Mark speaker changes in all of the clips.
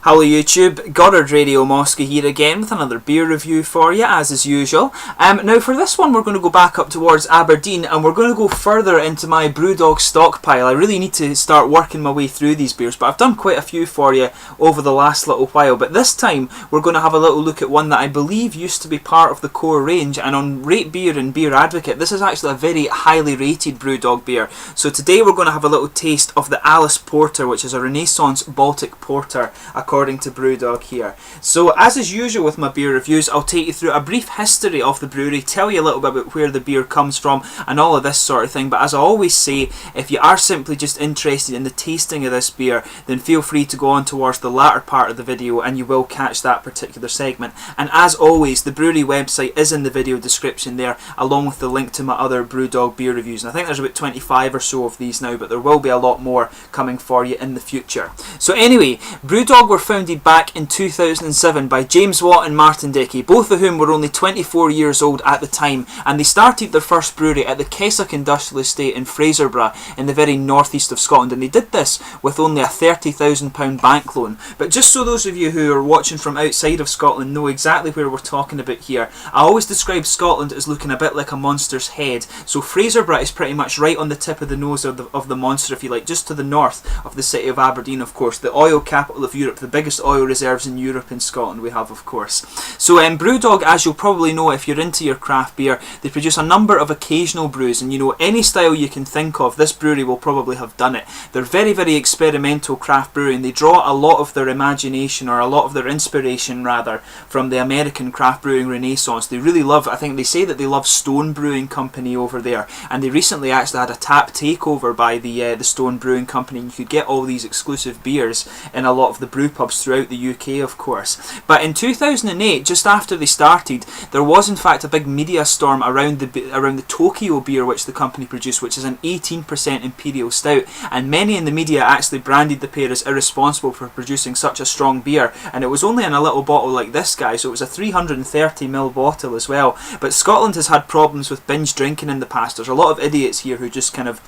Speaker 1: Hello YouTube, Goddard Radio Moscow here again with another beer review for you, as is usual. Now for this one we're going to go back up towards Aberdeen and we're going to go further into my Brewdog stockpile. I really need to start working my way through these beers, but I've done quite a few for you over the last little while. But this time we're going to have a little look at one that I believe used to be part of the core range, and on Rate Beer and Beer Advocate this is actually a very highly rated Brewdog beer. So today we're going to have a little taste of the Alice Porter, which is a Renaissance Baltic Porter according to Brewdog here. So as is usual with my beer reviews, I'll take you through a brief history of the brewery, tell you a little bit about where the beer comes from and all of this sort of thing. But as I always say, if you are simply just interested in the tasting of this beer, then feel free to go on towards the latter part of the video and you will catch that particular segment. And as always, the brewery website is in the video description there, along with the link to my other Brewdog beer reviews. And I think there's about 25 or so of these now, but there will be a lot more coming for you in the future. So anyway, Brewdog were founded back in 2007 by James Watt and Martin Dickey, both of whom were only 24 years old at the time, and they started their first brewery at the Kessock Industrial Estate in Fraserburgh in the very northeast of Scotland, and they did this with only a £30,000 bank loan. But just so those of you who are watching from outside of Scotland know exactly where we're talking about here, I always describe Scotland as looking a bit like a monster's head. So Fraserburgh is pretty much right on the tip of the nose of the monster, if you like, just to the north of the city of Aberdeen, of course, the oil capital of Europe, the biggest oil reserves in Europe and Scotland we have, of course. So Brewdog, as you'll probably know if you're into your craft beer, they produce a number of occasional brews, and you know, any style you can think of, this brewery will probably have done it. They're very, very experimental craft brewery, and they draw a lot of their imagination, or a lot of their inspiration rather, from the American craft brewing renaissance. They really love, I think they say that they love Stone Brewing Company over there, and they recently actually had a tap takeover by the Stone Brewing Company, and you could get all these exclusive beers in a lot of the brew pubs throughout the UK, of course. But in 2008, just after they started, there was in fact a big media storm around the Tokyo beer which the company produced, which is an 18% imperial stout, and many in the media actually branded the pair as irresponsible for producing such a strong beer, and it was only in a little bottle like this guy, so it was a 330ml bottle as well. But Scotland has had problems with binge drinking in the past. There's a lot of idiots here who just kind of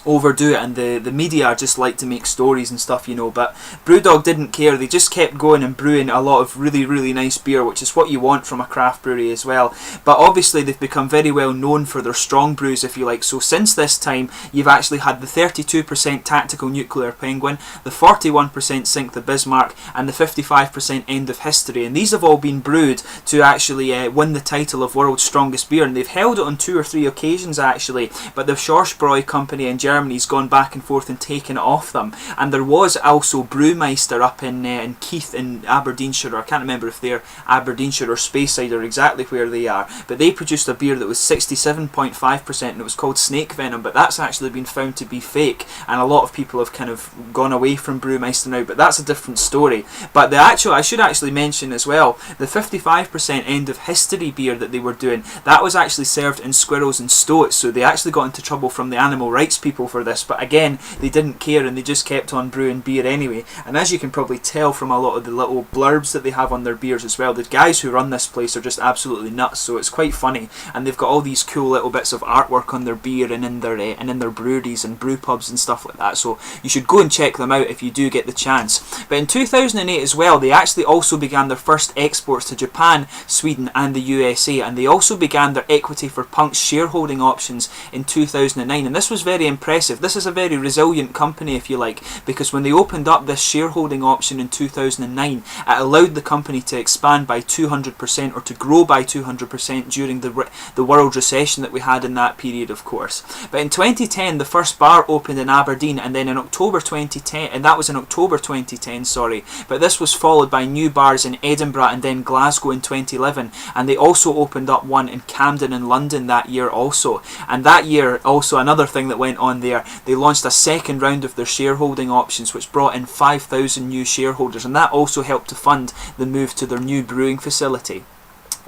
Speaker 1: overdo it, and the media just like to make stories and stuff, you know. But Brewdog didn't care. They just kept going and brewing a lot of really, really nice beer, which is what you want from a craft brewery as well. But obviously they've become very well known for their strong brews, if you like. So since this time, you've actually had the 32% Tactical Nuclear Penguin, the 41% Sink the Bismarck, and the 55% End of History, and these have all been brewed to actually win the title of World's Strongest Beer, and they've held it on 2 or 3 occasions actually, but the Schwarzbräu company in Germany's gone back and forth and taken it off them. And there was also Brewmeister up in Keith in Aberdeenshire, or I can't remember if they're Aberdeenshire or Speyside or exactly where they are, but they produced a beer that was 67.5% and it was called Snake Venom, but that's actually been found to be fake, and a lot of people have kind of gone away from Brewmeister now, but that's a different story. But the actual, I should actually mention as well, the 55% End of History beer that they were doing, that was actually served in squirrels and stoats, so they actually got into trouble from the animal rights people for this, but again they didn't care and they just kept on brewing beer anyway. And as you can probably tell from a lot of the little blurbs that they have on their beers as well, the guys who run this place are just absolutely nuts, so it's quite funny, and they've got all these cool little bits of artwork on their beer and in their breweries and brew pubs and stuff like that, so you should go and check them out if you do get the chance. But in 2008 as well, they actually also began their first exports to Japan, Sweden and the USA, and they also began their Equity for Punks shareholding options in 2009, and this was very impressive. This is a very resilient company, if you like, because when they opened up this shareholding option in 2009, it allowed the company to expand by 200%, or to grow by 200% during the world recession that we had in that period, of course. But in 2010, the first bar opened in Aberdeen, and then in October 2010, and that was in October 2010, sorry, but this was followed by new bars in Edinburgh and then Glasgow in 2011, and they also opened up one in Camden in London that year also. And that year also, another thing that went on there, they launched a second round of their shareholding options, which brought in 5,000 new shareholders, and that also helped to fund the move to their new brewing facility.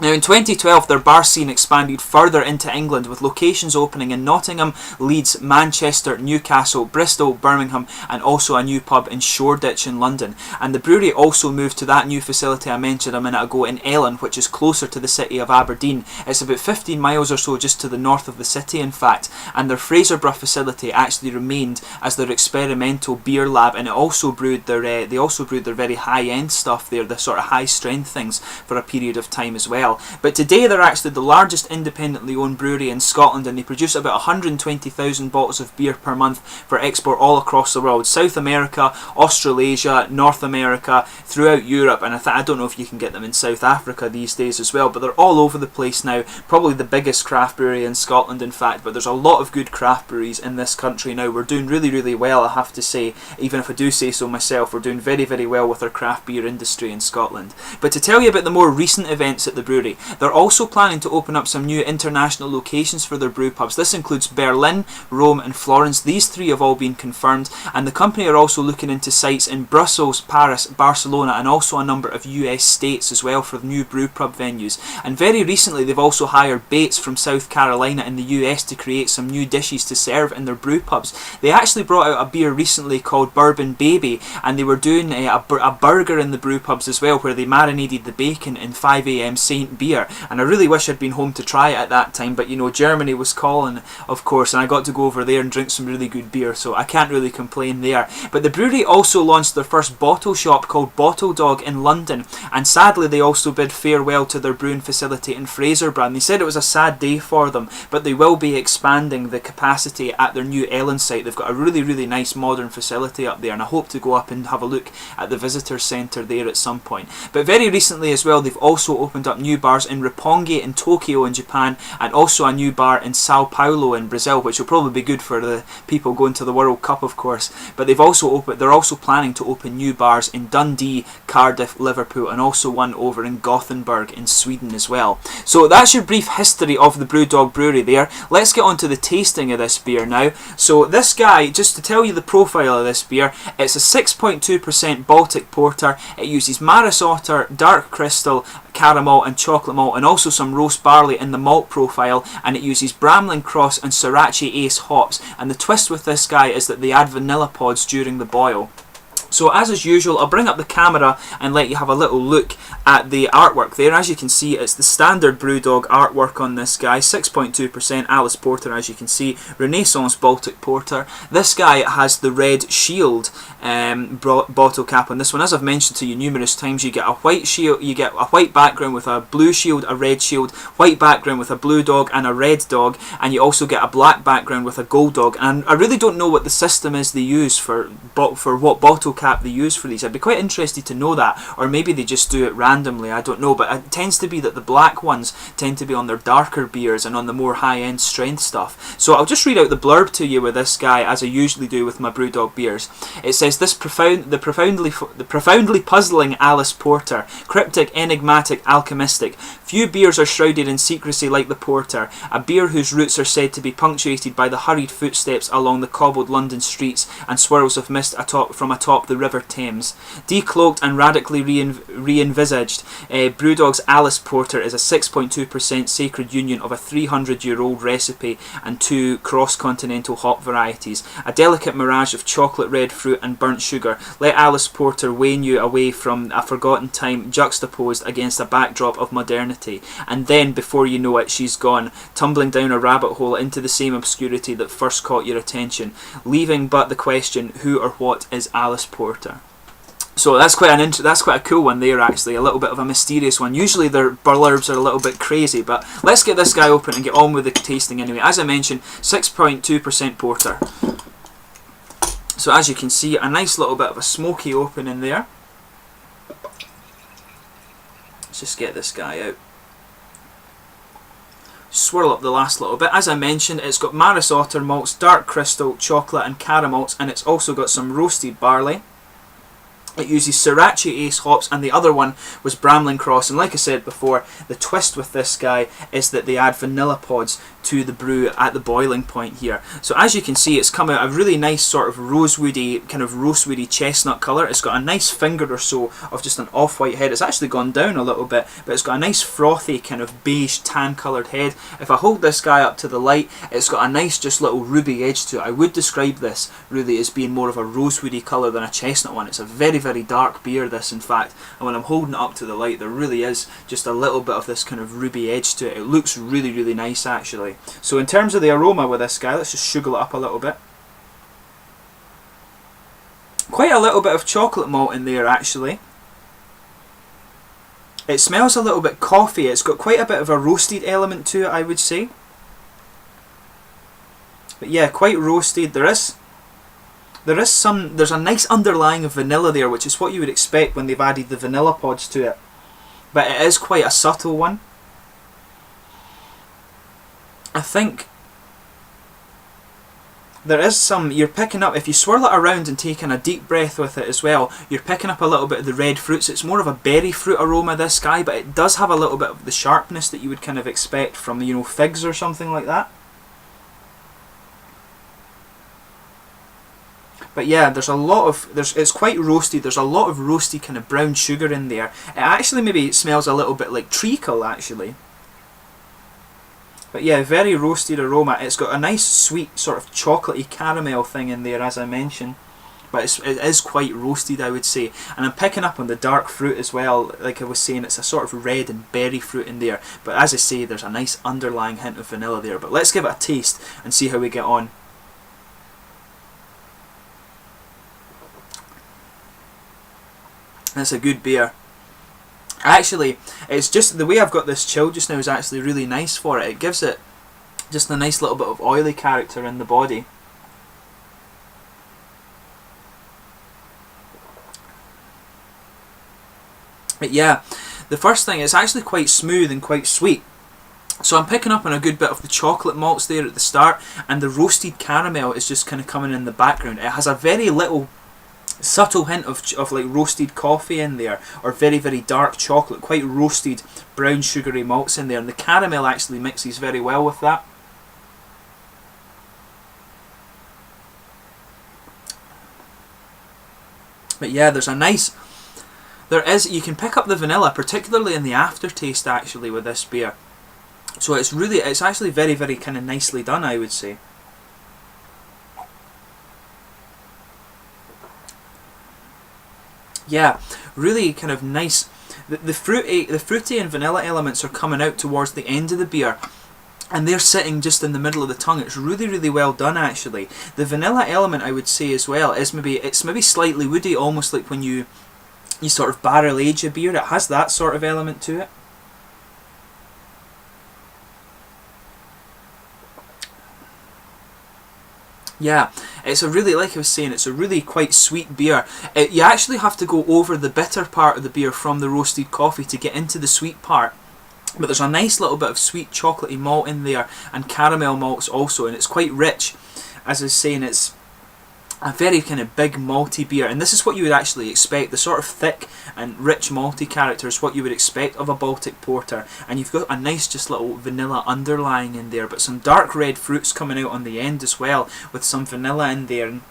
Speaker 1: Now in 2012 their bar scene expanded further into England, with locations opening in Nottingham, Leeds, Manchester, Newcastle, Bristol, Birmingham, and also a new pub in Shoreditch in London. And the brewery also moved to that new facility I mentioned a minute ago in Ellon, which is closer to the city of Aberdeen. It's about 15 miles or so just to the north of the city in fact, and their Fraserburgh facility actually remained as their experimental beer lab, and it also brewed their very high-end stuff there, the sort of high-strength things, for a period of time as well. But today they're actually the largest independently owned brewery in Scotland, and they produce about 120,000 bottles of beer per month for export all across the world: South America, Australasia, North America, throughout Europe, and I don't know if you can get them in South Africa these days as well, but they're all over the place now. Probably the biggest craft brewery in Scotland in fact, but there's a lot of good craft breweries in this country now. We're doing really, really well, I have to say, even if I do say so myself. We're doing very, very well with our craft beer industry in Scotland. But to tell you about the more recent events at the brewery, they're also planning to open up some new international locations for their brew pubs. This includes Berlin, Rome and Florence. These three have all been confirmed, and the company are also looking into sites in Brussels, Paris, Barcelona and also a number of US states as well for new brew pub venues. And very recently they've also hired Bates from South Carolina in the US to create some new dishes to serve in their brew pubs. They actually brought out a beer recently called Bourbon Baby, and they were doing a burger in the brew pubs as well, where they marinated the bacon in 5am Saint beer. And I really wish I'd been home to try it at that time, but you know, Germany was calling of course, and I got to go over there and drink some really good beer, so I can't really complain there. But the brewery also launched their first bottle shop called Brewdog in London, and sadly they also bid farewell to their brewing facility in Fraserburgh. And they said it was a sad day for them, but they will be expanding the capacity at their new Ellon site. They've got a really, really nice modern facility up there, and I hope to go up and have a look at the visitor centre there at some point. But very recently as well, they've also opened up new bars in Roppongi in Tokyo in Japan, and also a new bar in Sao Paulo in Brazil, which will probably be good for the people going to the World Cup of course. But they're also planning to open new bars in Dundee, Cardiff, Liverpool, and also one over in Gothenburg in Sweden as well. So that's your brief history of the Brewdog Brewery there. Let's get on to the tasting of this beer now. So this guy, just to tell you the profile of this beer, it's a 6.2% Baltic Porter. It uses Maris Otter, Dark Crystal, caramel and chocolate malt, and also some roast barley in the malt profile, and it uses Bramlin Cross and Sriracha Ace hops. And the twist with this guy is that they add vanilla pods during the boil. So as is usual, I'll bring up the camera and let you have a little look at the artwork there. As you can see, it's the standard Brewdog artwork on this guy. 6.2% Alice Porter, as you can see. Renaissance Baltic Porter. This guy has the red shield bottle cap on this one. As I've mentioned to you numerous times, you get a white shield, you get a white background with a blue shield, a red shield, white background with a blue dog and a red dog, and you also get a black background with a gold dog. And I really don't know what the system is they use for what bottle cap they use for these. I'd be quite interested to know that, or maybe they just do it randomly, I don't know. But it tends to be that the black ones tend to be on their darker beers and on the more high-end strength stuff. So I'll just read out the blurb to you with this guy, as I usually do with my Brewdog beers. It says, the profoundly puzzling Alice Porter, cryptic, enigmatic, alchemistic. Few beers are shrouded in secrecy like the Porter, a beer whose roots are said to be punctuated by the hurried footsteps along the cobbled London streets and swirls of mist from atop the River Thames. Decloaked and radically re-envisaged, Brewdog's Alice Porter is a 6.2% sacred union of a 300-year-old recipe and two cross-continental hop varieties. A delicate mirage of chocolate red fruit and burnt sugar. Let Alice Porter wane you away from a forgotten time juxtaposed against a backdrop of modernity. And then, before you know it, she's gone, tumbling down a rabbit hole into the same obscurity that first caught your attention, leaving but the question, who or what is Alice Porter? So that's quite a cool one there, actually, a little bit of a mysterious one. Usually their blurbs are a little bit crazy, but let's get this guy open and get on with the tasting anyway. As I mentioned, 6.2% porter. So as you can see, a nice little bit of a smoky open in there. Let's just get this guy out. Swirl up the last little bit. As I mentioned, it's got Maris Otter malts, Dark Crystal, chocolate and caramels, and it's also got some roasted barley. It uses Sriracha Ace hops, and the other one was Bramlin Cross. And like I said before, the twist with this guy is that they add vanilla pods to the brew at the boiling point here. So as you can see, it's come out a really nice sort of rosewoody, kind of roastwoody chestnut colour. It's got a nice finger or so of just an off-white head. It's actually gone down a little bit, but it's got a nice frothy kind of beige tan coloured head. If I hold this guy up to the light, it's got a nice just little ruby edge to it. I would describe this really as being more of a rosewoody colour than a chestnut one. It's a very, very dark beer, this, in fact, and when I'm holding it up to the light, there really is just a little bit of this kind of ruby edge to it. It looks really, really nice, actually. So in terms of the aroma with this guy, let's just sugar it up a little bit. Quite a little bit of chocolate malt in there, actually. It smells a little bit coffee. It's got quite a bit of a roasted element to it, I would say. But yeah, quite roasted. There's a nice underlying of vanilla there, which is what you would expect when they've added the vanilla pods to it. But it is quite a subtle one. I think there is some, you're picking up, if you swirl it around and taking a deep breath with it as well, you're picking up a little bit of the red fruits. It's more of a berry fruit aroma, this guy, but it does have a little bit of the sharpness that you would kind of expect from, you know, figs or something like that. But yeah, there's a lot of, it's quite roasted. There's a lot of roasted kind of brown sugar in there. It actually maybe smells a little bit like treacle, actually. But yeah, very roasted aroma. It's got a nice sweet sort of chocolatey caramel thing in there, as I mentioned. But it is quite roasted, I would say. And I'm picking up on the dark fruit as well. Like I was saying, it's a sort of red and berry fruit in there. But as I say, there's a nice underlying hint of vanilla there. But let's give it a taste and see how we get on. That's a good beer. Actually, it's just the way I've got this chilled just now is actually really nice for it. It gives it just a nice little bit of oily character in the body. But yeah, the first thing, it's actually quite smooth and quite sweet. So I'm picking up on a good bit of the chocolate malts there at the start, and the roasted caramel is just kind of coming in the background. It has a very little subtle hint of like roasted coffee in there, or very, very dark chocolate, quite roasted brown sugary malts in there, and the caramel actually mixes very well with that. But yeah, there's a nice, you can pick up the vanilla, particularly in the aftertaste actually with this beer. So it's actually very, very kind of nicely done, I would say. Yeah, really kind of nice. The fruity and vanilla elements are coming out towards the end of the beer, and they're sitting just in the middle of the tongue. It's really, really well done, actually. The vanilla element, I would say as well, is maybe slightly woody, almost like when you sort of barrel age a beer. It has that sort of element to it. Yeah, it's a really, like I was saying, it's a really quite sweet beer. You actually have to go over the bitter part of the beer from the roasted coffee to get into the sweet part. But there's a nice little bit of sweet chocolatey malt in there, and caramel malts also, and it's quite rich. As I was saying, it's a very kind of big malty beer, and this is what you would actually expect. The sort of thick and rich malty character is what you would expect of a Baltic porter, and you've got a nice just little vanilla underlying in there, but some dark red fruits coming out on the end as well, with some vanilla in there, and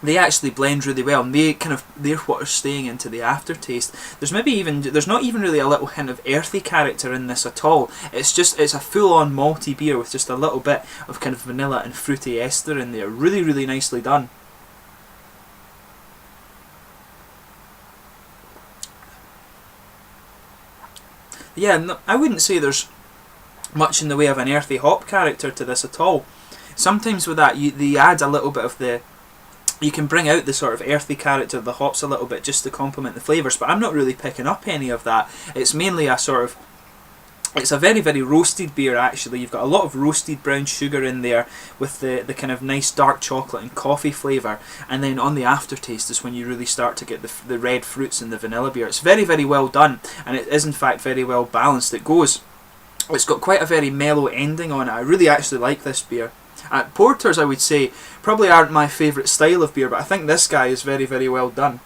Speaker 1: they actually blend really well, and they're what are staying into the aftertaste. There's not even really a little hint of earthy character in this at all. It's a full-on malty beer with just a little bit of kind of vanilla and fruity ester in there. Really, really nicely done. Yeah, no, I wouldn't say there's much in the way of an earthy hop character to this at all. Sometimes with that, they add a little bit of you can bring out the sort of earthy character of the hops a little bit just to complement the flavours, but I'm not really picking up any of that. It's mainly it's a very, very roasted beer actually. You've got a lot of roasted brown sugar in there with the kind of nice dark chocolate and coffee flavour, and then on the aftertaste is when you really start to get the red fruits and the vanilla beer. It's very, very well done, and it is in fact very well balanced. It's got quite a very mellow ending on it. I really actually like this beer. Porters, I would say, probably aren't my favourite style of beer, but I think this guy is very, very well done.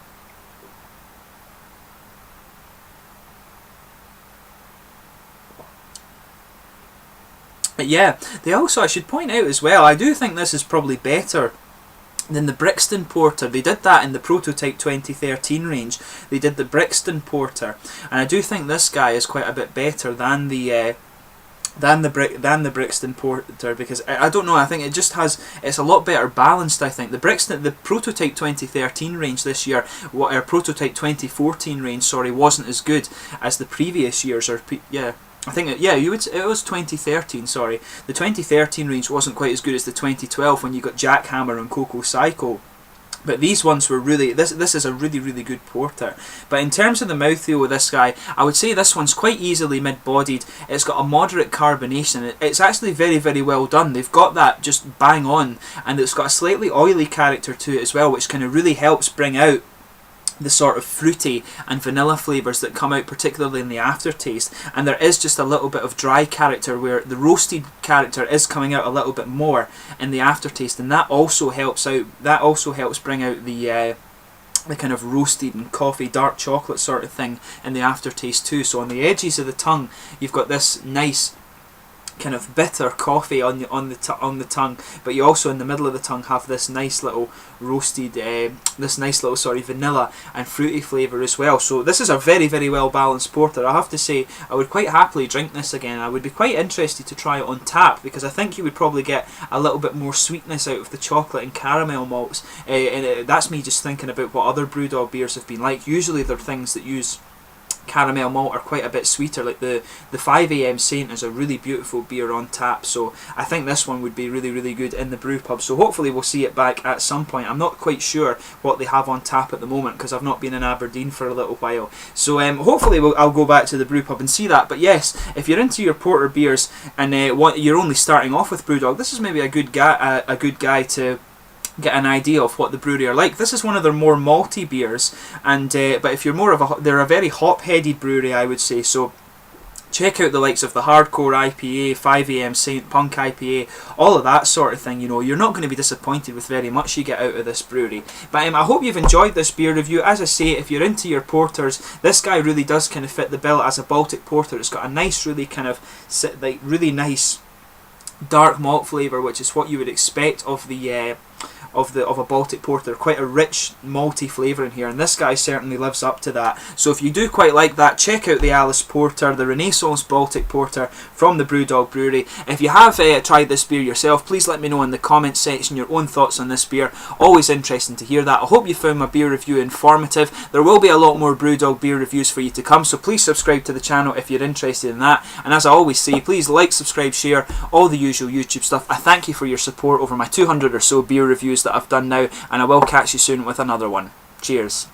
Speaker 1: yeah, they also, I should point out as well, I do think this is probably better than the Brixton Porter. They did that in the Prototype 2013 range. They did the Brixton Porter, and I do think this guy is quite a bit better than the Brixton Porter, because I don't know, I think it just has, it's a lot better balanced. I think the Prototype 2013 range this year, or Prototype 2014 range, sorry, wasn't as good as the previous years, I think it was 2013. Sorry, the 2013 range wasn't quite as good as the 2012 when you got Jackhammer and Coco Psycho. But these ones were really, this is a really, really good porter. But in terms of the mouthfeel with this guy, I would say this one's quite easily mid-bodied. It's got a moderate carbonation. It's actually very, very well done. They've got that just bang on, and it's got a slightly oily character to it as well, which kind of really helps bring out the sort of fruity and vanilla flavours that come out particularly in the aftertaste. And there is just a little bit of dry character where the roasted character is coming out a little bit more in the aftertaste, and that also helps out. That also helps bring out the kind of roasted and coffee, dark chocolate sort of thing in the aftertaste too. So on the edges of the tongue, you've got this nice kind of bitter coffee on the tongue, but you also in the middle of the tongue have this nice little roasted, vanilla and fruity flavour as well. So this is a very, very well balanced porter. I have to say, I would quite happily drink this again. I would be quite interested to try it on tap, because I think you would probably get a little bit more sweetness out of the chocolate and caramel malts, and that's me just thinking about what other Brewdog beers have been like. Usually they're things that use caramel malt are quite a bit sweeter. Like the 5am Saint is a really beautiful beer on tap, so I think this one would be really, really good in the brew pub. So hopefully we'll see it back at some point. I'm not quite sure what they have on tap at the moment, because I've not been in Aberdeen for a little while. So hopefully I'll go back to the brew pub and see that. But yes, if you're into your porter beers and you're only starting off with Brewdog, this is maybe a good guy to get an idea of what the brewery are like. This is one of their more malty beers, and but if you're more of they're a very hop-headed brewery, I would say. So check out the likes of the Hardcore IPA, 5am Saint, Punk IPA, all of that sort of thing. You know, you're not going to be disappointed with very much you get out of this brewery. But I hope you've enjoyed this beer review. As I say, if you're into your porters, this guy really does kind of fit the bill as a Baltic porter. It's got a nice, really kind of really nice dark malt flavour, which is what you would expect of the of a Baltic porter. Quite a rich malty flavour in here, and this guy certainly lives up to that. So if you do quite like that, check out the Alice Porter, the Renaissance Baltic Porter from the Brewdog Brewery. If you have tried this beer yourself, please let me know in the comments section your own thoughts on this beer. Always interesting to hear that. I hope you found my beer review informative. There will be a lot more Brewdog beer reviews for you to come, so please subscribe to the channel if you're interested in that. And as I always say, please like, subscribe, share, all the usual YouTube stuff. I thank you for your support over my 200 or so beer reviews that I've done now, and I will catch you soon with another one. Cheers.